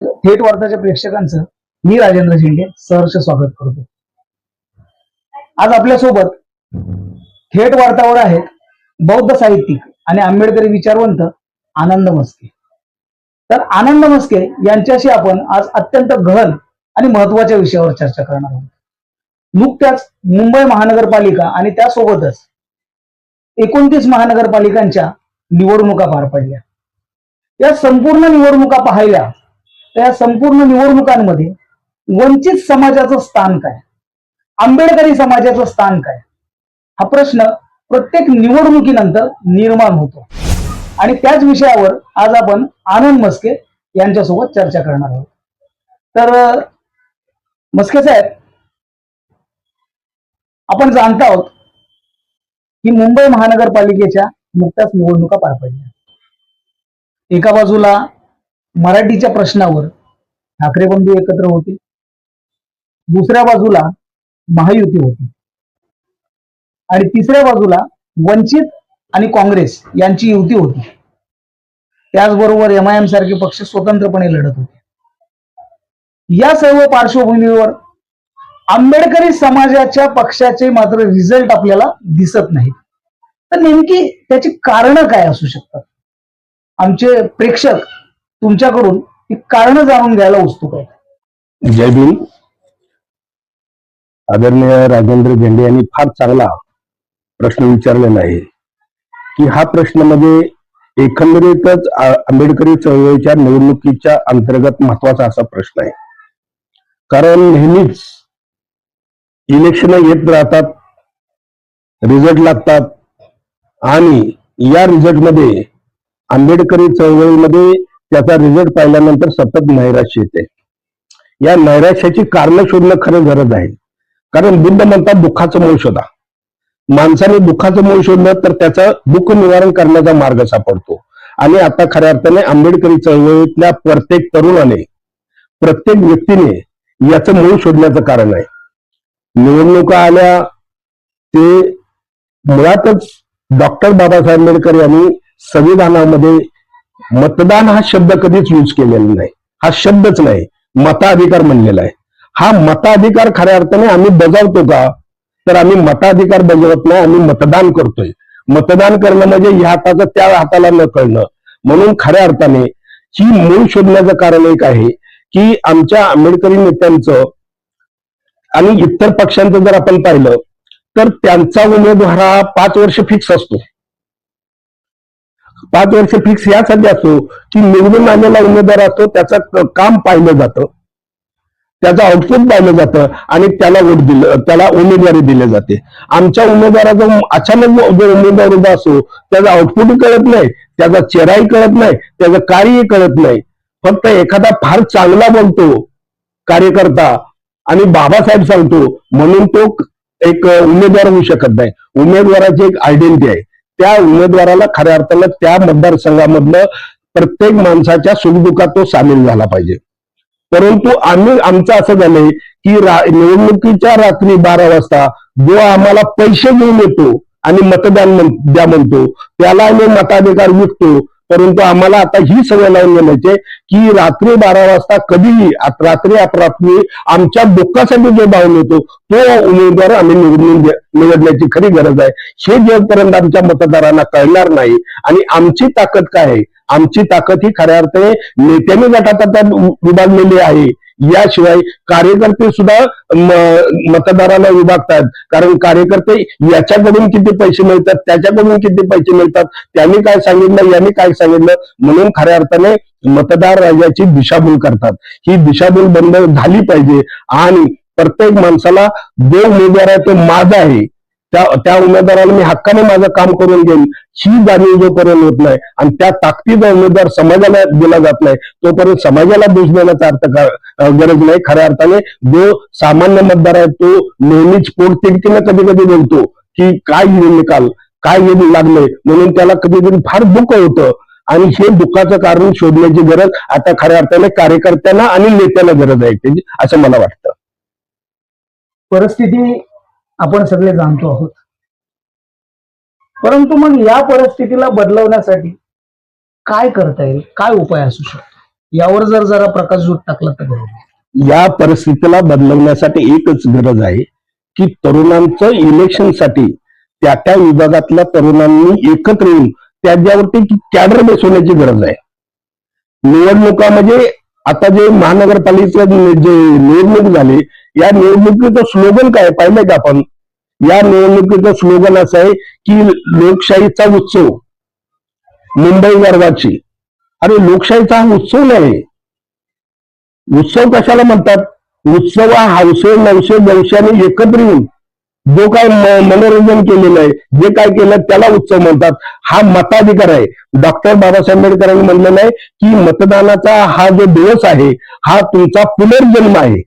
थेट वार्ताच्या प्रेक्षकांचं मी राजेंद्र झेंडे सहर्ष स्वागत करतो. आज आपल्यासोबत थेट वार्तावर आहेत बौद्ध साहित्यिक आणि आंबेडकरी विचारवंत आनंद मस्के. तर आनंद मस्के यांच्याशी आपण आज अत्यंत गहन आणि महत्वाच्या विषयावर चर्चा करणार आहोत. नुकत्याच मुंबई महानगरपालिका आणि त्यासोबतच 29 महानगरपालिकांच्या निवडणुका पार पडल्या. या संपूर्ण निवडणुका पाहिल्या तर या संपूर्ण निवडणुकांमध्ये वंचित समाजाचं स्थान काय, आंबेडकरी समाजाचं स्थान काय, हा प्रश्न प्रत्येक निवडणुकीनंतर निर्माण होतो. आणि त्याच विषयावर आज आपण आनंद मस्के यांच्यासोबत चर्चा करणार आहोत. तर मस्के साहेब, आपण जाणत आहोत की मुंबई महानगरपालिकेच्या नुकत्याच निवडणुका पार पडल्या. एका बाजूला मराठीच्या प्रश्नावर ठाकरे बंधू एकत्र होते, दुसऱ्या बाजूला महायुती होती आणि तिसऱ्या बाजूला वंचित आणि काँग्रेस यांची युती होती. त्याचबरोबर MIM सारखे पक्ष स्वतंत्रपणे लढत होते. या सर्व पार्श्वभूमीवर आंबेडकरी समाजाच्या पक्षाचे मात्र रिझल्ट आपल्याला दिसत नाहीत. तर नेमकी त्याची कारणं काय असू शकतात? आमचे प्रेक्षक तुमच्याकडून ही कारणं जाणून घ्यायला उत्सुक आहेत. जय भीम. आदरणीय राजेंद्र झेंडे यांनी फार चांगला प्रश्न विचारलेला आहे की हा प्रश्न म्हणजे एकंदरीतच आंबेडकरी चळवळीच्या निवडणुकीच्या अंतर्गत महत्वाचा असा प्रश्न आहे. कारण नेहमीच इलेक्शन येत राहतात, रिझल्ट लागतात आणि या रिझल्टमध्ये आंबेडकरी चळवळीमध्ये त्याचा रिझल्ट पाहिल्यानंतर सतत नैराश्य येते. या नैराश्याची कारणं शोधणं खरं गरज आहे. कारण बुद्ध म्हणतात दुःखाचं मूळ शोधा. माणसाने दुःखाचं मूळ शोधलं तर त्याचं दुःख निवारण करण्याचा मार्ग सापडतो. आणि आता खऱ्या अर्थाने आंबेडकरी चळवळीतल्या प्रत्येक तरुणाने, प्रत्येक व्यक्तीने याचं मूळ शोधण्याचं कारण आहे. निवडणुका आल्या ते मुळातच डॉक्टर बाबासाहेब आंबेडकर यांनी संविधानामध्ये मतदान हा शब्द कधीच यूज केलेला नाही. हा शब्दच नाही, मताधिकार म्हणलेला आहे. हा मताधिकार खऱ्या अर्थाने आम्ही बजावतो का? तर आम्ही मताधिकार बजावत नाही, आम्ही मतदान करतोय. मतदान करणं म्हणजे ह्या हाताचं त्या हाताला न कळणं. म्हणून खऱ्या अर्थाने ही मूळ शोधण्याचं कारण एक आहे की आमच्या आंबेडकरी नेत्यांचं आणि इतर पक्षांचं जर आपण पाहिलं तर त्यांचा उमेदवार हा 5 वर्ष फिक्स असतो. 5 वर्ष फिक्स यासाठी असतो की निवडून आलेला उमेदवार असतो, त्याचं काम पाहिलं जातं, त्याचं आउटपुट पाहिलं जातं आणि त्याला उमेदवारी दिली जाते. आमच्या उमेदवाराचा अचानक जो उमेदवार उभा असतो त्याचा आउटपुटही कळत नाही, त्याचा चेहराही कळत नाही, त्याचं कार्यही कळत नाही. फक्त एखादा फार चांगला बोलतो कार्यकर्ता आणि बाबासाहेब सांगतो म्हणून तो एक उमेदवार होऊ शकत नाही. उमेदवाराची एक आयडेंटिटी आहे. त्या उमेदवाराला खऱ्या अर्थानं त्या मतदारसंघामधलं प्रत्येक माणसाच्या सुखदुःखात तो सामील झाला पाहिजे. परंतु आमचं असं झालंय की निवडणुकीच्या रात्री 12 वाजता जो आम्हाला पैसे घेऊन येतो आणि मतदान द्या म्हणतो त्याला आम्ही मताधिकार विकतो. परंतु आम्हाला आता ही सवय लावून घेण्याची की रात्री 12 वाजता कधीही रात्री अपरात्री आमच्या दुःखासाठी जो धावून येतो तो उमेदवार आम्ही निवडण्याची खरी गरज आहे. हे जोपर्यंत आमच्या मतदारांना कळणार नाही आणि आमची ताकद काय आहे, आमची ताकद ही खऱ्या अर्थाने नेत्यांनी गटात विभागलेली आहे. याशिवाय कार्यकर्ते सुद्धा मतदाराला विभागतात. कारण कार्यकर्ते याच्याकडून किती पैसे मिळतात, त्याच्याकडून किती पैसे मिळतात, त्यांनी काय सांगितलं, यांनी काय सांगितलं, म्हणून खऱ्या अर्थाने मतदार राजाची दिशाभूल करतात. ही दिशाभूल बंद झाली पाहिजे आणि प्रत्येक माणसाला जो उमेदवार आहे तो माझा आहे, त्या उमेदवाराला मी हक्काने माझं काम करून घेईन ही जाणीव जोपर्यंत होत नाही आणि त्या ताकदीचा उमेदवार समाजाला दिला जात नाही तोपर्यंत समाजाला दोष देण्याचा अर्थ गरज नाही. खऱ्या अर्थाने जो सामान्य मतदार आहे तो नेहमीच पोटतिडकीने कधी कधी बोलतो की काय निकाल, काय लागले, म्हणून त्याला कधी कधी फार दुःख होतं. आणि हे दुःखाचं कारण शोधण्याची गरज आता खऱ्या अर्थाने कार्यकर्त्यांना आणि नेत्यांना गरज आहे असं मला वाटतं. परिस्थिती आपण सगळे जाणतो आहोत, परंतु मग या परिस्थितीला बदलवण्यासाठी काय करता येईल, काय उपाय असू शकतो? यावर जरा प्रकाशझोत टाकला तर बरोबर. या परिस्थितीला बदलवण्यासाठी एकच गरज आहे की तरुणांचं इलेक्शनसाठी त्या त्या विभागातल्या तरुणांनी एकत्र येऊन त्याच्यावरती कॅडर बसवण्याची गरज आहे. निवडणुका म्हणजे आता जे महानगरपालिकेचे जे निवडणूक झाली, या निवडणुकीचं स्लोगन काय पाहिलंय का आपण? या निवडणुकीचं स्लोगन असं आहे की लोकशाहीचा उत्सव, मुंबई गर्वाची. अरे लोकशाहीचा हा उत्सव नाही. उत्सव कशाला म्हणतात? उत्सव हा हौसे नवसे दवशाने एकत्र येऊन जो काय मनोरंजन केलेलं आहे, जे काय केलं त्याला उत्सव म्हणतात. हा मताधिकार आहे. डॉक्टर बाबासाहेब आंबेडकरांनी म्हणलेलं आहे की मतदानाचा हा जो दिवस आहे हा तुमचा पुनर्जन्म आहे.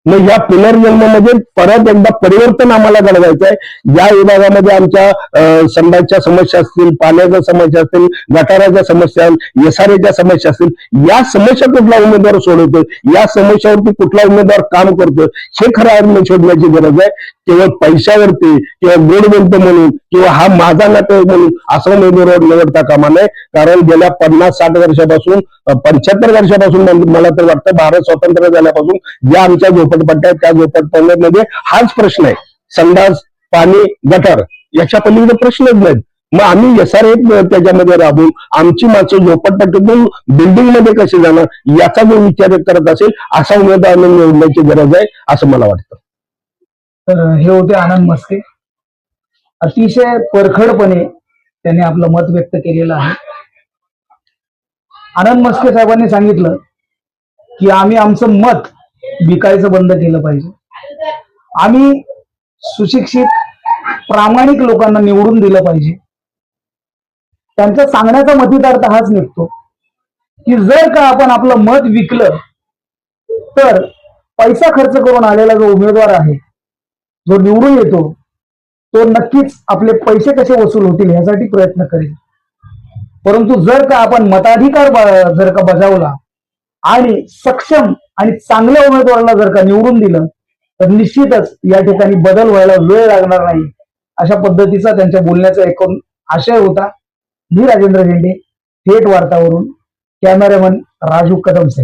मग या पुनर्जन्मामध्ये परत एकदा परिवर्तन आम्हाला घडवायचं आहे. या विभागामध्ये आमच्या संडासच्या समस्या असतील, पाण्याच्या समस्या असतील, गटाराच्या समस्या, एसआरएच्या समस्या असतील, या समस्या कुठला उमेदवार सोडवतोय, या समस्यावरती कुठला उमेदवार काम करतोय, हे खरं अर्थाने शोधण्याची गरज आहे. केवळ पैशावरती किंवा गोड बोलतो म्हणून किंवा हा माझा नातेवाईक म्हणून असं उमेदवार निवडता कामा नये. कारण गेल्या 50-60 वर्षापासून 75 वर्षापासून मला तर वाटतं भारत स्वतंत्र झाल्यापासून ज्या आमच्या झोपडपट्ट्या त्या झोपडपट्ट्यांमध्ये हाच प्रश्न आहे. संडास, पाणी, गटार याच्या पलीकडे प्रश्नच नाहीत. मग आम्ही एसआरए त्याच्यामध्ये राबवून आमची माणसं झोपडपट्टीतून बिल्डिंग मध्ये कशी जाणार याचा जो विचार करत असेल असा उमेदवार निवडण्याची गरज आहे असं मला वाटतं. तर हे होते आनंद मस्के. अतिशय परखडपणे त्यांनी आपलं मत व्यक्त केलेलं आहे. आनंद मस्के साहेबांनी सांगितलं की आम्ही आमचं मत विकायचं बंद केलं पाहिजे. आम्ही सुशिक्षित प्रामाणिक लोकांना निवडून दिलं पाहिजे. त्यांचा सांगण्याचा मतितार्थ हाच निघतो की जर का आपण आपलं मत विकलं तर पैसा खर्च करून आलेला जो उमेदवार आहे, जो निवडून येतो, तो नक्कीच आपले पैसे कसे वसूल होतील यासाठी प्रयत्न करेल. परंतु जर का आपण मताधिकार जर का बजावला आणि सक्षम आणि चांगल्या उमेदवाराला जर का निवडून दिलं तर निश्चितच या ठिकाणी बदल व्हायला वेळ लागणार नाही. अशा पद्धतीचा त्यांच्या बोलण्याचा एकूण आशय होता. मी राजेंद्र झेंडे, थेट वार्तावरून, कॅमेरामन राजू कदम साहेब.